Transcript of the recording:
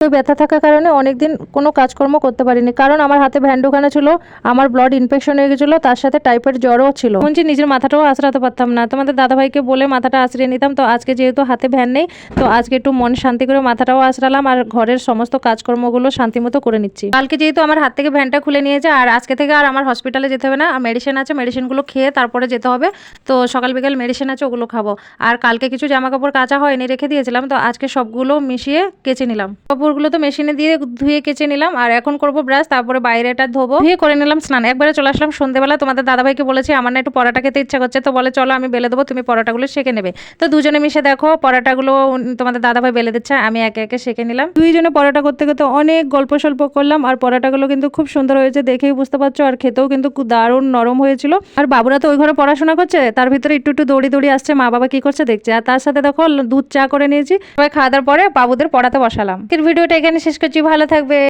তো ব্যথা থাকার কারণে অনেকদিন কোনো কাজকর্ম করতে পারিনি, কারণ আমার হাতে ভ্যান ঢোকানো ছিল, আমার ব্লাড ইনফেকশন হয়ে গেছিলো, তার সাথে টাইফয়েড জ্বরও ছিল। শুনছি নিজের মাথাটাও আঁচড়াতে পারতাম না, তোমাদের দাদাভাইকে বলে মাথাটা আঁচড়িয়ে নিতাম। তো আজকে যেহেতু হাতে ভ্যান নেই, তো আজকে একটু মন শান্তি করে মাথাটাও আঁচড়ালাম আর ঘরের সমস্ত কাজকর্মগুলো শান্তিমতো করে নিচ্ছি। কালকে যেহেতু আমার হাত থেকে ভ্যানটা খুলে নিয়েছে, আর আজকে থেকে আর আমার হসপিটালে যেতে হবে না, মেডিসিন আছে, মেডিসিনগুলো খেয়ে তারপরে যেতে হবে। তো সকাল বিকাল মেডিসিন আছে, ওগুলো খাবো। আর কালকে কিছু জামা কাপড় কাচা হয়নি, রেখে দিয়েছিলাম, তো আজকে সবগুলো মিশিয়ে কেচে নিলাম। কাপড়গুলো তো মেশিনে দিয়ে ধুয়ে কেচে নিলাম, আর এখন করব ব্রাশ, তারপরে বাইরেটা ধোবো, ধুয়ে করে নিলাম স্নান। একবারে চলে আসলাম সন্ধ্যেবেলা। তোমাদের দাদাভাইকে বলেছি আমার না একটু পরোটা খেতে ইচ্ছা করছে, তো বলে চলো আমি বেলে দেবো, তুমি পরোটাগুলো সেঁকে নেবে। তো দুজনে মিশে দেখো পরোটাগুলো তোমাদের দাদাভাই বেলে দিচ্ছে, আমি একে একে সেঁকে নিলাম। দুইজনে পরোটা করতে করতে অনেক গল্প সল্প করলাম, আর পরোটাগুলো কিন্তু খুব সুন্দর হয়েছে, দেখেই বুঝতে পারছো, আর খেতেও কিন্তু দারুণ নরম হয়েছিল। আর বাবুরা তো ওই ঘরে পড়াশোনা করছে, তার ভিতরে একটু একটু দৌড়ি দৌড়ি আসছে, মা বাবা কি করছে দেখছে। আর তার সাথে দেখো দুধ চা করে নিয়েছি। সবাই খাওয়া দাওয়ার পরে বাবুদের পড়াতে বসালাম। ভিডিওটা এখানে শেষ করছি, ভালো থাকবে।